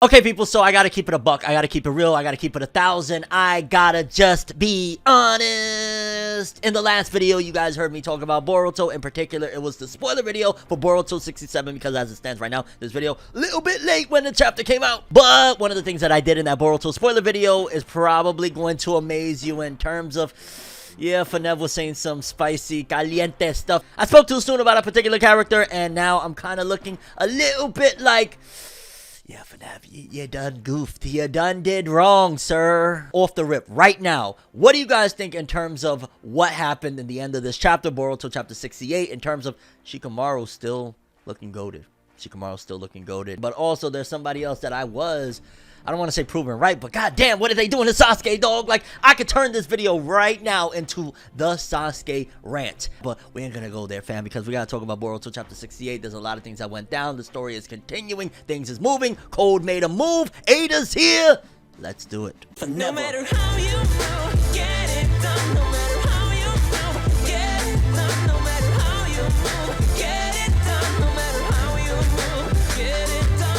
Okay, people, so I gotta keep it a buck. I gotta keep it real. I gotta keep it 1,000. I gotta just be honest. In the last video, you guys heard me talk about Boruto. In particular, it was the spoiler video for Boruto 67 because as it stands right now, this video a little bit late when the chapter came out. But one of the things that I did in that Boruto spoiler video is probably going to amaze you in terms of... yeah, ForneverWorld was saying some spicy, caliente stuff. I spoke too soon about a particular character, and now I'm kind of looking a little bit like... yeah, ForneverWorld, you done goofed. You done did wrong, sir. Off the rip, right now, what do you guys think in terms of what happened in the end of this chapter, Boruto chapter 68, in terms of Shikamaru still looking goated? Shikamaru still looking goated. But also, there's somebody else that I don't want to say proven right, but goddamn, what are they doing to Sasuke, dog? Like, I could turn this video right now into the Sasuke rant. But we ain't gonna go there, fam, because we gotta talk about Boruto chapter 68. There's a lot of things that went down. The story is continuing. Things is moving. Code made a move. Ada's here. Let's do it. No matter how you move, get it done. No matter how you move, get it done. No matter how you move, get it done. No matter how you move, get it done.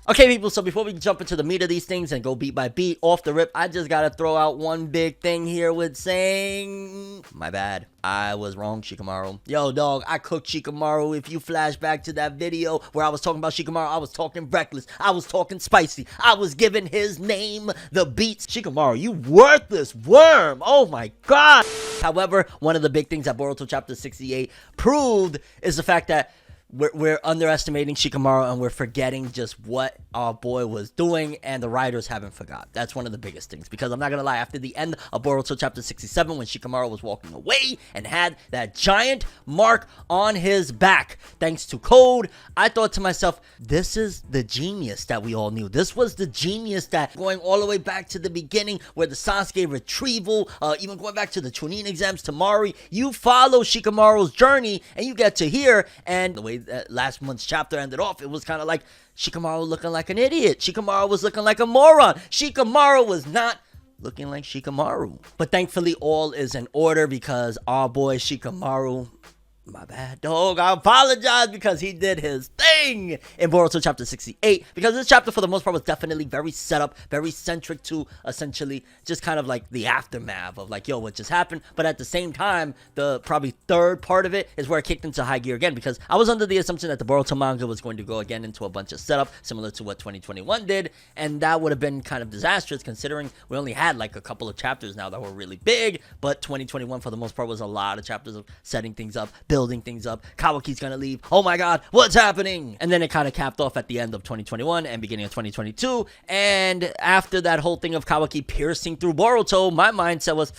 Okay, people, so before we jump into the meat of these things and go beat by beat, off the rip, I just gotta throw out one big thing here with saying... my bad. I was wrong, Shikamaru. Yo, dog, I cooked Shikamaru. If you flash back to that video where I was talking about Shikamaru, I was talking reckless. I was talking spicy. I was giving his name the beats. Shikamaru, you worthless worm. Oh, my God. However, one of the big things that Boruto chapter 68 proved is the fact that we're underestimating Shikamaru and we're forgetting just what our boy was doing, and the writers haven't forgot. That's one of the biggest things, because I'm not gonna lie, after the end of Boruto chapter 67, when Shikamaru was walking away and had that giant mark on his back thanks to Code, I thought to myself, this is the genius that we all knew. This was the genius that, going all the way back to the beginning where the Sasuke retrieval, even going back to the Chunin exams to Mari, you follow Shikamaru's journey and you get to here, and the way that last month's chapter ended off, it was kind of like Shikamaru looking like an idiot. Shikamaru was looking like a moron. Shikamaru was not looking like Shikamaru. But thankfully, all is in order because our boy Shikamaru... my bad, dog. I apologize because he did his thing in Boruto chapter 68. Because this chapter, for the most part, was definitely very set up, very centric to essentially just kind of like the aftermath of like, yo, what just happened? But at the same time, the probably third part of it is where it kicked into high gear again. Because I was under the assumption that the Boruto manga was going to go again into a bunch of setup, similar to what 2021 did. And that would have been kind of disastrous considering we only had like a couple of chapters now that were really big. But 2021, for the most part, was a lot of chapters of setting things up, building things up. Kawaki's gonna leave. Oh my God, what's happening? And then it kind of capped off at the end of 2021 and beginning of 2022. And after that whole thing of Kawaki piercing through Boruto, my mindset was,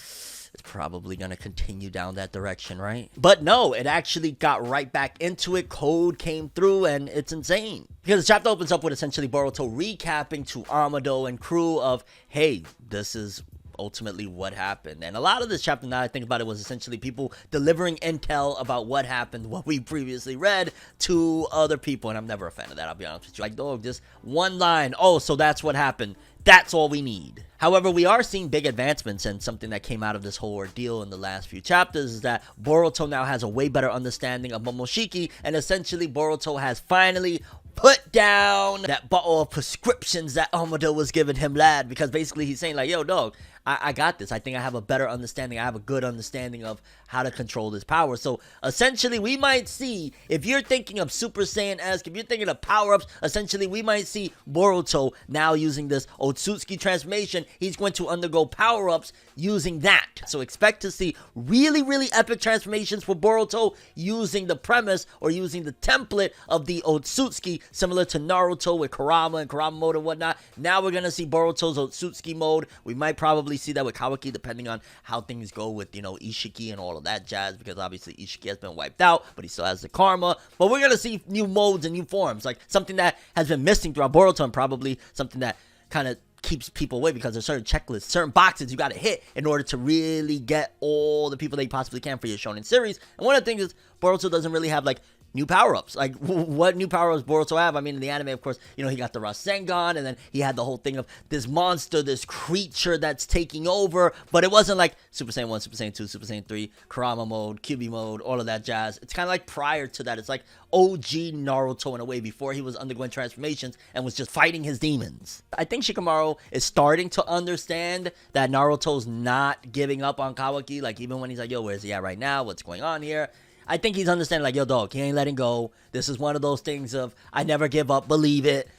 it's probably gonna continue down that direction, right? But no, it actually got right back into it. Code came through and it's insane. Because the chapter opens up with essentially Boruto recapping to Amado and crew of, hey, this is ultimately what happened. And a lot of this chapter, now I think about it, was essentially people delivering intel about what happened, what we previously read, to other people. And I'm never a fan of that, I'll be honest with you. Like, dog, just one line, oh, so that's what happened. That's all we need. However, we are seeing big advancements, and something that came out of this whole ordeal in the last few chapters is that Boruto now has a way better understanding of Momoshiki, and essentially Boruto has finally put down that bottle of prescriptions that Amado was giving him, lad, because basically he's saying like, yo, dog, I got this. I think I have a better understanding. I have a good understanding of how to control this power. So essentially we might see, if you're thinking of Super Saiyan-esque, if you're thinking of power-ups, essentially we might see Boruto now using this Otsutsuki transformation. He's going to undergo power-ups using that. So expect to see really, really epic transformations for Boruto using the premise or using the template of the Otsutsuki, similar to Naruto with Kurama and Kurama mode and whatnot. Now we're going to see Boruto's Otsutsuki mode. We might probably see that with Kawaki, depending on how things go with, you know, Ishiki and all of that jazz, because obviously Ishiki has been wiped out, but he still has the karma. But we're going to see new modes and new forms, like something that has been missing throughout Boruto, and probably something that kind of keeps people away, because there's certain checklists, certain boxes you got to hit in order to really get all the people that you possibly can for your shonen series. And one of the things is Boruto doesn't really have like new power-ups. Like, what new power-ups Boruto have? I mean, in the anime, of course, he got the Rasengan, and then he had the whole thing of this monster, this creature that's taking over, but it wasn't like Super Saiyan 1, Super Saiyan 2, Super Saiyan 3, Kurama mode, Kyuubi mode, all of that jazz. It's kind of like prior to that. It's like OG Naruto in a way, before he was undergoing transformations and was just fighting his demons. I think Shikamaru is starting to understand that Naruto's not giving up on Kawaki, like, even when he's like, yo, where's he at right now? What's going on here? I think he's understanding, like, yo, dog, he ain't letting go. This is one of those things of, I never give up, believe it.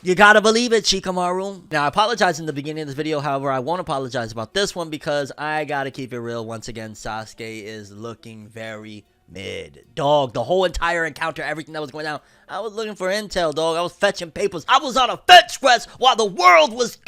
You gotta believe it, Shikamaru. Now, I apologize in the beginning of this video. However, I won't apologize about this one because I gotta keep it real. Once again, Sasuke is looking very mid. Dog, the whole entire encounter, everything that was going down, I was looking for intel, dog. I was fetching papers. I was on a fetch quest while the world was...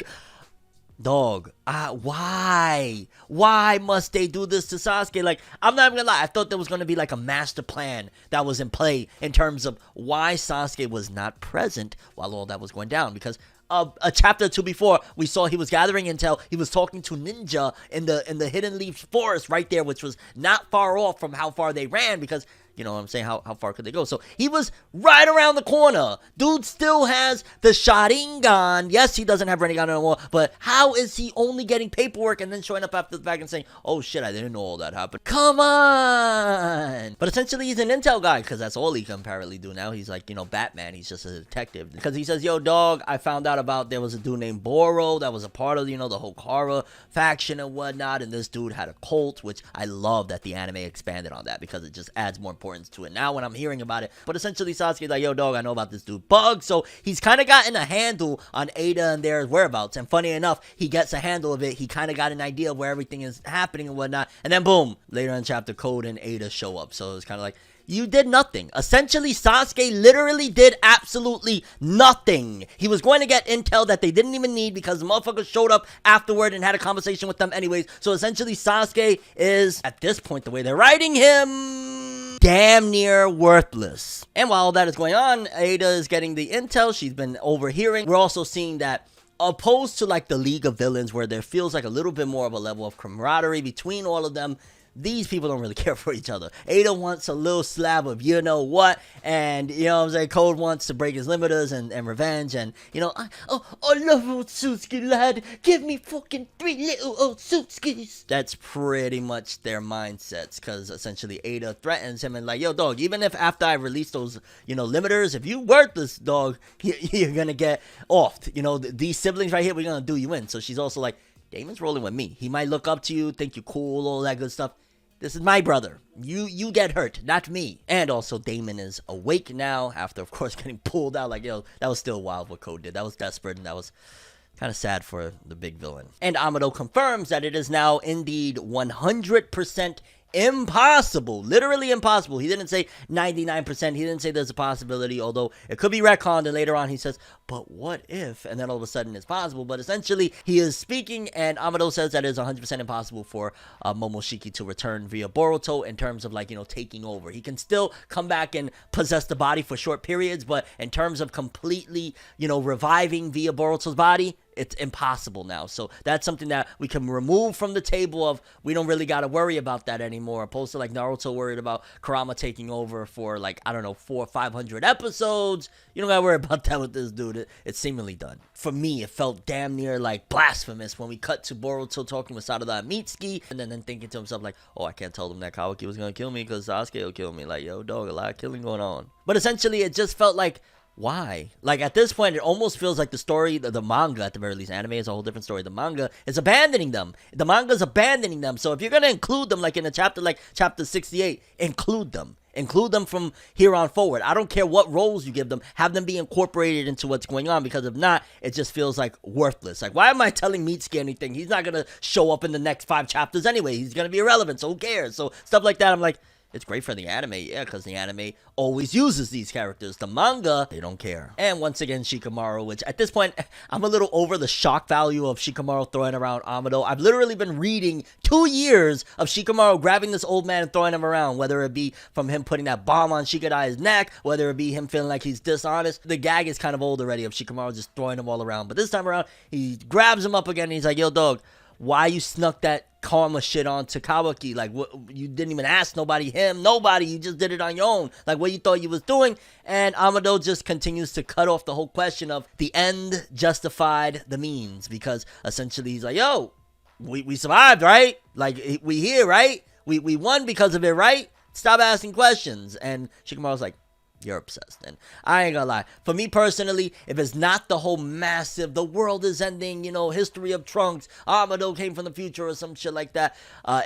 Dog, why? Why must they do this to Sasuke? Like, I'm not even gonna lie, I thought there was gonna be like a master plan that was in play in terms of why Sasuke was not present while all that was going down. Because a chapter or two before, we saw he was gathering intel. He was talking to Ninja in the Hidden Leaf Forest right there, which was not far off from how far they ran, because you know what I'm saying? How far could they go? So he was right around the corner. Dude still has the Sharingan. Yes, he doesn't have Rinnegan no more, but how is he only getting paperwork and then showing up after the fact and saying, oh shit, I didn't know all that happened? Come on! But essentially, he's an intel guy, because that's all he can apparently do now. He's like, Batman. He's just a detective. Because he says, yo, dog, I found out about there was a dude named Boro that was a part of, the whole Kara faction and whatnot, and this dude had a cult, which I love that the anime expanded on that, because it just adds more importance to it now when I'm hearing about it. But essentially, Sasuke's like, yo, dog, I know about this dude Bug. So he's kind of gotten a handle on Ada and their whereabouts. And funny enough, he gets a handle of it. He kind of got an idea of where everything is happening and whatnot. And then boom, later in chapter, Code and Ada show up. So it's kind of like, you did nothing. Essentially, Sasuke literally did absolutely nothing. He was going to get intel that they didn't even need because the motherfucker showed up afterward and had a conversation with them anyways. So essentially, Sasuke is, at this point, the way they're writing him, damn near worthless. And while all that is going on, Ada is getting the intel she's been overhearing. We're also seeing that, opposed to like the League of Villains, where there feels like a little bit more of a level of camaraderie between all of them, these people don't really care for each other. Ada wants a little slab of you know what, and you know what I'm saying, Code wants to break his limiters and revenge, and I love Otsutsuki, lad. Give me fucking 3 little Otsutsukis. That's pretty much their mindsets, because essentially Ada threatens him and like, yo, dog, even if after I release those, limiters, if you worthless, dog, you're gonna get offed. These siblings right here, we're gonna do you in. So she's also like, Damon's rolling with me. He might look up to you, think you're cool, all that good stuff. This is my brother. You get hurt, not me. And also, Damon is awake now after, of course, getting pulled out. Like, yo, that was still wild what Code did. That was desperate, and that was kind of sad for the big villain. And Amado confirms that it is now indeed 100% impossible, literally impossible. He didn't say 99%. He didn't say there's a possibility, although it could be retconned. And later on, he says, but what if? And then all of a sudden, it's possible. But essentially, he is speaking, and Amado says that it is 100% impossible for Momoshiki to return via Boruto in terms of taking over. He can still come back and possess the body for short periods, but in terms of completely, reviving via Boruto's body, it's impossible now. So that's something that we can remove from the table of, we don't really got to worry about that anymore. Opposed to Naruto worried about Kurama taking over for 400 or 500 episodes. You don't got to worry about that with this dude. It's seemingly done. For me, it felt damn near blasphemous when we cut to Boruto talking with Sarada and Mitsuki, and then thinking to himself oh, I can't tell them that Kawaki was going to kill me because Sasuke will kill me. Yo, dog, a lot of killing going on. But essentially, it just felt why? At this point, it almost feels like the story, the manga, at the very least, anime is a whole different story. The manga is abandoning them. The manga's abandoning them. So if you're going to include them, in a chapter chapter 68, include them. Include them from here on forward. I don't care what roles you give them. Have them be incorporated into what's going on, because if not, it just feels worthless. Why am I telling Mitsuki anything? He's not going to show up in the next 5 chapters anyway. He's going to be irrelevant, so who cares? So stuff like that, I'm it's great for the anime, yeah, because the anime always uses these characters. The manga, they don't care. And once again, Shikamaru, which at this point, I'm a little over the shock value of Shikamaru throwing around Amado. I've literally been reading 2 years of Shikamaru grabbing this old man and throwing him around, whether it be from him putting that bomb on Shikadai's neck, whether it be him feeling like he's dishonest. The gag is kind of old already of Shikamaru just throwing him all around. But this time around, he grabs him up again and he's like, yo, dog, why you snuck that karma shit onto Kawaki. Like, what, you didn't even ask nobody, nobody. You just did it on your own. Like, what you thought you was doing. And Amado just continues to cut off the whole question of the end justified the means, because essentially he's like, yo, we survived, right? Like, we here, right? We won because of it, right? Stop asking questions. And Shikamaru's like, you're obsessed. And I ain't gonna lie, for me personally, if it's not the whole massive, the world is ending, history of Trunks, Amado came from the future or some shit like that,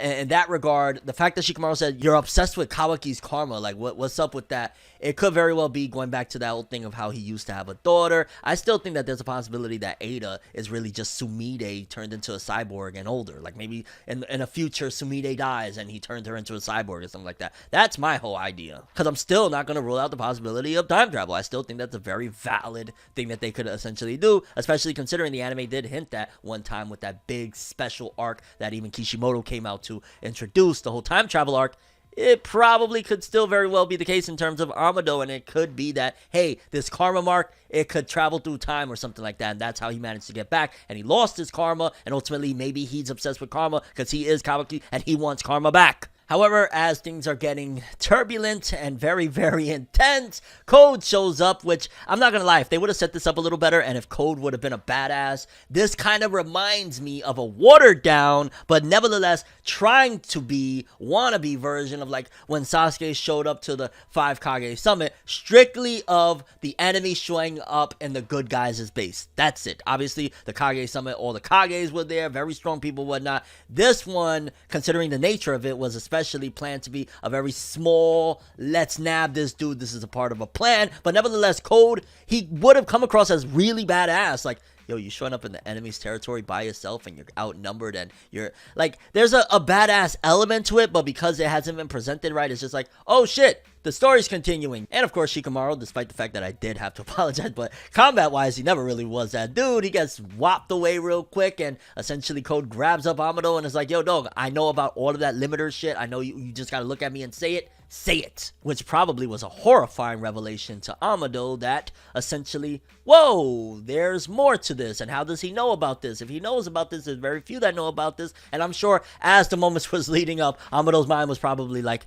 in that regard, the fact that Shikamaru said you're obsessed with Kawaki's karma, like what's up with that? It could very well be going back to that whole thing of how he used to have a daughter. I still think that there's a possibility that Ada is really just Sumide turned into a cyborg and older. Like, maybe in a future Sumide dies and he turned her into a cyborg or something like that. That's my whole idea, because I'm still not going to rule out the possibility of time travel. I still think that's a very valid thing that they could essentially do, especially considering the anime did hint that one time with that big special arc that even Kishimoto came out to introduce, the whole time travel arc. It probably could still very well be the case in terms of Amado, and it could be that, hey, this karma mark, it could travel through time or something like that, and that's how he managed to get back, and he lost his karma, and ultimately maybe he's obsessed with karma because he is Kawaki and he wants karma back. However, as things are getting turbulent and very, very intense, Code shows up, which, I'm not gonna lie, if they would have set this up a little better and if Code would have been a badass, this kind of reminds me of a watered down, but nevertheless trying to be wannabe version of like when Sasuke showed up to the 5 Kage Summit, strictly of the enemy showing up in the good guys' base. That's it. Obviously, the Kage Summit, all the Kages were there, very strong people, whatnot. This one, considering the nature of it, was especially planned to be a very small, let's nab this dude, this is a part of a plan, but nevertheless, Code, he would have come across as really badass, like, yo, you showing up in the enemy's territory by yourself and you're outnumbered and you're, like, there's a badass element to it, but because it hasn't been presented right, it's just like, oh shit, the story's continuing. And of course, Shikamaru, despite the fact that I did have to apologize, but combat-wise, he never really was that dude. He gets whopped away real quick, and essentially Code grabs up Amado and is like, yo, dog, I know about all of that limiter shit. I know you just gotta look at me and say it. Say it. Which probably was a horrifying revelation to Amado that essentially, whoa, there's more to this. And how does he know about this? If he knows about this, there's very few that know about this. And I'm sure as the moments was leading up, Amado's mind was probably like,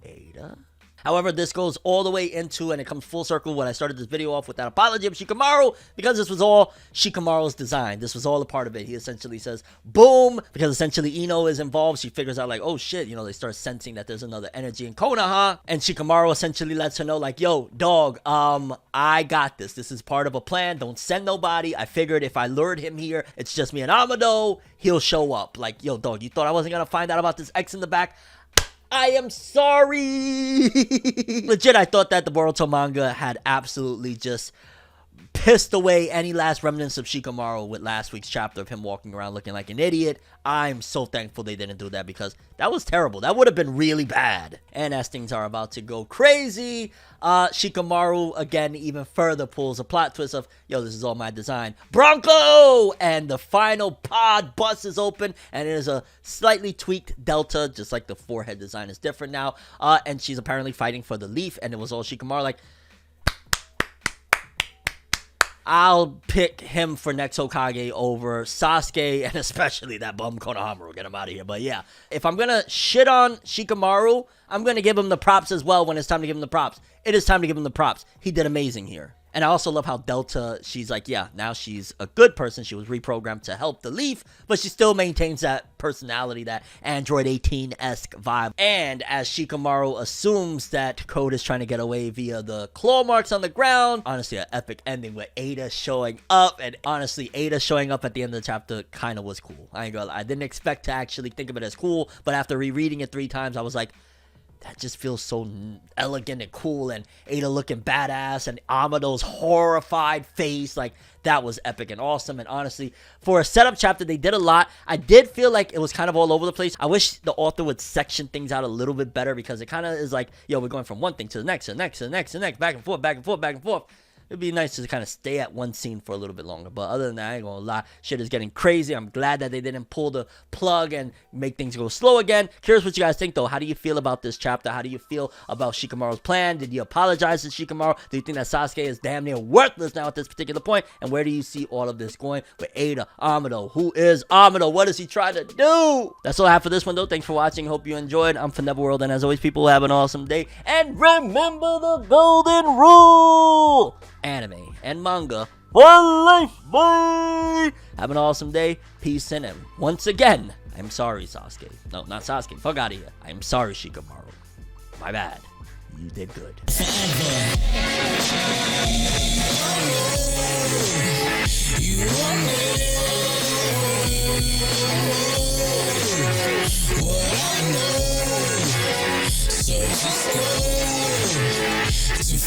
Ada? However, this goes all the way into, and it comes full circle when I started this video off with that apology of Shikamaru, because this was all Shikamaru's design. This was all a part of it. He essentially says, boom, because essentially Ino is involved. She figures out like, oh shit, they start sensing that there's another energy in Konoha, and Shikamaru essentially lets her know like, yo, dog, I got this. This is part of a plan. Don't send nobody. I figured if I lured him here, it's just me and Amado, he'll show up. Like, yo, dog, you thought I wasn't gonna find out about this X in the back? I am sorry. Legit, I thought that the Boruto manga had absolutely just pissed away any last remnants of Shikamaru with last week's chapter of him walking around looking like an idiot. I'm so thankful they didn't do that, because that was terrible. That would have been really bad. And as things are about to go crazy, Shikamaru again even further pulls a plot twist of, yo, this is all my design. Bronco! And the final pod bust is open, and it is a slightly tweaked Delta, just like the forehead design is different now. And she's apparently fighting for the leaf, and it was all Shikamaru like, I'll pick him for next Hokage over Sasuke, and especially that bum Konohamaru. Get him out of here. But yeah, if I'm going to shit on Shikamaru, I'm going to give him the props as well when it's time to give him the props. It is time to give him the props. He did amazing here. And I also love how Delta, she's like, yeah, now she's a good person. She was reprogrammed to help the Leaf, but she still maintains that personality, that Android 18-esque vibe. And as Shikamaru assumes that Code is trying to get away via the claw marks on the ground, honestly, an epic ending with Ada showing up. And honestly, Ada showing up at the end of the chapter kind of was cool. I ain't gonna lie. I didn't expect to actually think of it as cool, but after rereading it 3 times, I was like, that just feels so elegant and cool, and Ada looking badass, and Amado's horrified face, like, that was epic and awesome. And honestly, for a setup chapter, they did a lot. I did feel like it was kind of all over the place. I wish the author would section things out a little bit better, because it kind of is like, yo, we're going from one thing to the next, to the next, to the next, to the next, back and forth, back and forth, back and forth. it'd be nice to kind of stay at one scene for a little bit longer. But other than that, I ain't gonna lie, shit is getting crazy. I'm glad that they didn't pull the plug and make things go slow again. Curious what you guys think, though. How do you feel about this chapter? How do you feel about Shikamaru's plan? Did you apologize to Shikamaru? Do you think that Sasuke is damn near worthless now at this particular point? And where do you see all of this going with Ada, Amado? Who is Amado? What is he trying to do? That's all I have for this one, though. Thanks for watching. Hope you enjoyed. I'm ForneverWorld, and as always, people, have an awesome day. And remember the golden rule: anime and manga for life, boy. Have an awesome day. Peace and once again, I'm sorry, Sasuke. No, not Sasuke. Fuck out of here. I'm sorry, Shikamaru. My bad. You did good. So just go to